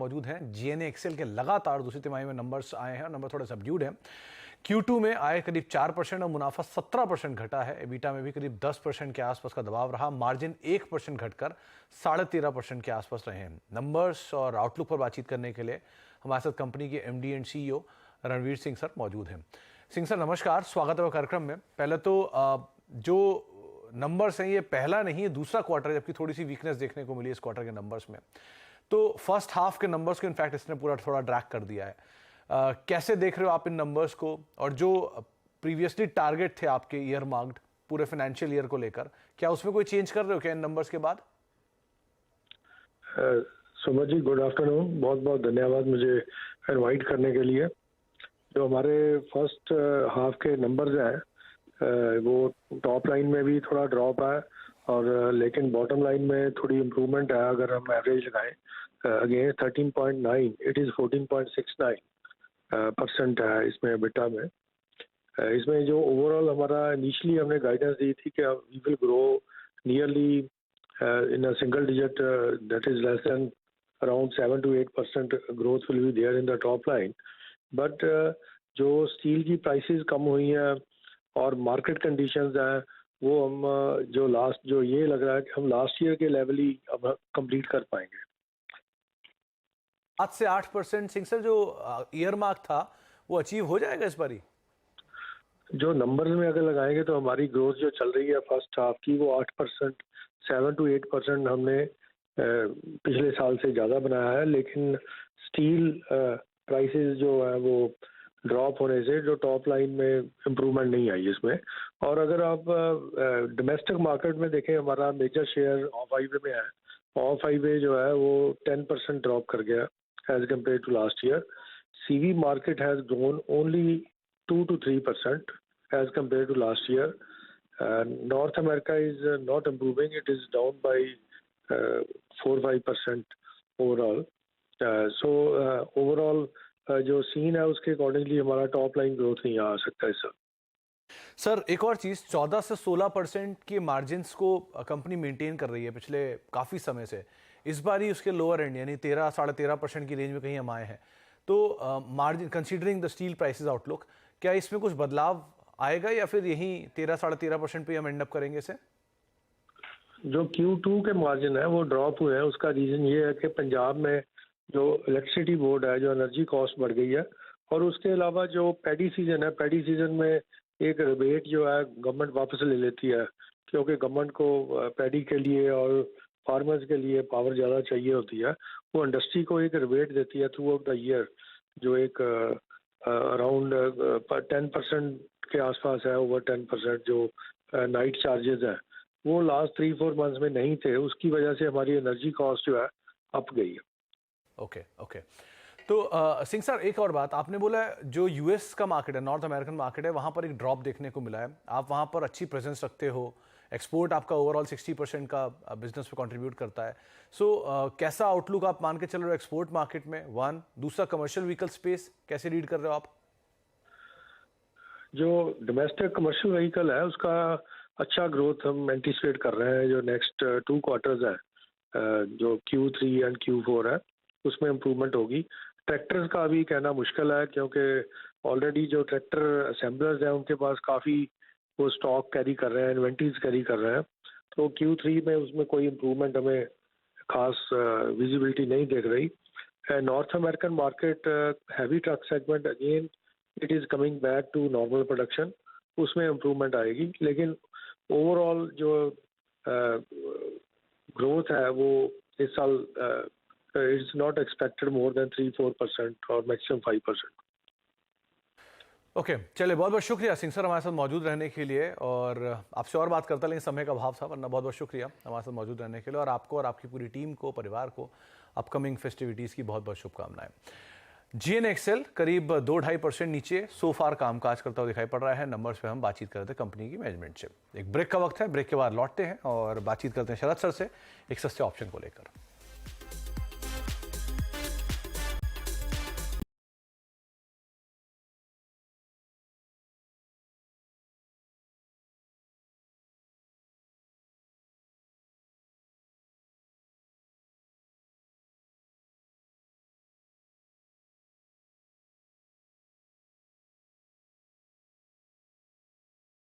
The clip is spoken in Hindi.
मौजूद हैं। जीएनए एक्सेल के लगातार दूसरी तिमाही में नंबर्स आए हैं और नंबर थोड़े सबड्यूड हैं। Q2 में आय करीब 4% और मुनाफा 17% घटा है। एबिटा में भी करीब 10% के आसपास का दबाव रहा। मार्जिन 1% घटकर 13.5% के आसपास रहे हैं। नंबर्स और आउटलुक पर बातचीत करने के लिए हमारे साथ कंपनी के MD and CEO Ranveer Singh sir मौजूद हैं। सिंह सर नमस्कार, स्वागत है कार्यक्रम में। पहले तो जो नंबर्स हैं ये पहला नहीं है दूसरा क्वार्टर जबकि थोड़ी सी वीकनेस देखने को मिली इस क्वार्टर के नंबर्स में। तो फर्स्ट हाफ के नंबर्स को इनफैक्ट इसने पूरा थोड़ा ड्रैग कर दिया है। कैसे देख रहे हो आप इन नंबर्स को, और जो प्रीवियसली टारगेट थे आपके ईयर मार्क्ड पूरे फाइनेंशियल ईयर को लेकर, क्या उसमें कोई चेंज कर रहे हो क्या इन नंबर्स के बाद? Suman ji, good afternoon. बहुत बहुत धन्यवाद मुझे इनवाइट करने के लिए। जो हमारे फर्स्ट हाफ के नंबर्स हैं वो टॉप लाइन में भी थोड़ा ड्रॉप है और लेकिन बॉटम लाइन में थोड़ी इम्प्रूवमेंट है। अगर हम एवरेज लगाएं अगेन 13.9 इट इज़ 14.69% है इसमें एबिटा में। इसमें जो ओवरऑल हमारा इनिशियली हमने गाइडेंस दी थी कि we will grow nearly in a single digit, that is less than around 7 to 8% growth will be there in the top line. But जो स्टील की प्राइसेस कम हुई हैं और मार्केट कंडीशंस हैं वो हम जो ये लग रहा है कि हम लास्ट ईयर के लेवल ही अब कंप्लीट कर पाएंगे। 7 से 8% सिंह सर जो ईयर मार्क था वो अचीव हो जाएगा इस बारी? जो नंबर्स में अगर लगाएंगे तो हमारी ग्रोथ जो चल रही है फर्स्ट हाफ की वो 8%, 7 to 8% हमने पिछले साल से ज़्यादा बनाया है। लेकिन स्टील प्राइसेस जो है वो ड्रॉप होने से जो टॉप लाइन में इम्प्रूवमेंट नहीं आई इसमें। और अगर आप डोमेस्टिक मार्केट में देखें हमारा मेजर शेयर ऑफ हाईवे में है। ऑफ हाईवे जो है वो 10% ड्रॉप कर गया as compared to last year. CV market has grown only 2 to 3% as compared to last year. North America is not improving, it is down by 4-5% overall. So overall जो सीन है उसके अकॉर्डिंगली हमारा टॉप लाइन ग्रोथ नहीं आ सकता है सर। सर एक और चीज़, 14 से 16% के मार्जिन्स को कंपनी मेंटेन कर रही है पिछले काफ़ी समय से। इस बार ही उसके लोअर एंड यानी 13-13.5% की रेंज में कहीं हम आए हैं। तो margin considering the steel prices outlook, क्या इसमें कुछ बदलाव आएगा या फिर यही 13-13.5% पे हम एंड अप करेंगे इसे? जो Q2 के मार्जिन है वो ड्रॉप हुए हैं। उसका रीज़न ये है कि पंजाब में जो इलेक्ट्रिसिटी बोर्ड है जो एनर्जी कॉस्ट बढ़ गई है और उसके अलावा जो पैडी सीजन है, पैडी सीजन में एक रिबेट जो है गवर्नमेंट वापस ले लेती है क्योंकि गवर्नमेंट को पैडी के लिए और फार्मर्स के लिए पावर ज़्यादा चाहिए होती है। वो इंडस्ट्री को एक रिबेट देती है थ्रू आउट द ईयर जो एक अराउंड 10% के आसपास है, ओवर 10% जो नाइट चार्जेस हैं वो लास्ट 3-4 मंथ्स में नहीं थे। उसकी वजह से हमारी एनर्जी कॉस्ट जो है अप गई है। ओके। तो सिंह सर एक और बात, आपने बोला जो US का मार्केट है, नॉर्थ अमेरिकन मार्केट है, वहाँ पर एक ड्रॉप देखने को मिला है। आप वहाँ पर अच्छी प्रेजेंस रखते हो, एक्सपोर्ट आपका ओवरऑल 60% का बिजनेस पे कंट्रीब्यूट करता है। सो कैसा आउटलुक आप मान के चल रहे हो एक्सपोर्ट मार्केट में? वन, दूसरा कमर्शियल व्हीकल स्पेस कैसे रीड कर रहे हो आप? जो डोमेस्टिक कमर्शियल व्हीकल है उसका अच्छा ग्रोथ हम एंटिसिपेट कर रहे हैं। जो नेक्स्ट 2 क्वार्टर्स है जो Q3 एंड Q4 है उसमें इम्प्रूवमेंट होगी। ट्रैक्टर्स का अभी कहना मुश्किल है क्योंकि ऑलरेडी जो ट्रैक्टर असेंबलर्स हैं उनके पास काफ़ी वो स्टॉक कैरी कर रहे हैं, इन्वेंट्रीज कैरी कर रहे हैं। तो Q3 में उसमें कोई इम्प्रूवमेंट हमें खास विजिबिलिटी नहीं दिख रही। North American market heavy truck segment again it is coming back to normal production, उसमें इम्प्रूवमेंट आएगी। लेकिन ओवरऑल जो ग्रोथ है वो इस साल it's not expected more than 3-4% और मैक्सिमम 5%। ओके, चलिए बहुत बहुत शुक्रिया सिंह सर हमारे साथ मौजूद रहने के लिए। और आपसे और बात करता लेकिन समय का अभाव था, वरना बहुत बहुत शुक्रिया हमारे साथ मौजूद रहने के लिए। और आपको और आपकी पूरी टीम को, परिवार को अपकमिंग फेस्टिविटीज़ की बहुत बहुत शुभकामनाएं। जीएनए एक्सेल करीब 2-2.5% नीचे सो फार कामकाज करता हुआ दिखाई पड़ रहा है। नंबर्स पे हम बातचीत कर रहे थे कंपनी की मैनेजमेंट से। एक ब्रेक का वक्त है, ब्रेक के बाद लौटते हैं और बातचीत करते हैं शरद सर से एक सस्ते ऑप्शन को लेकर।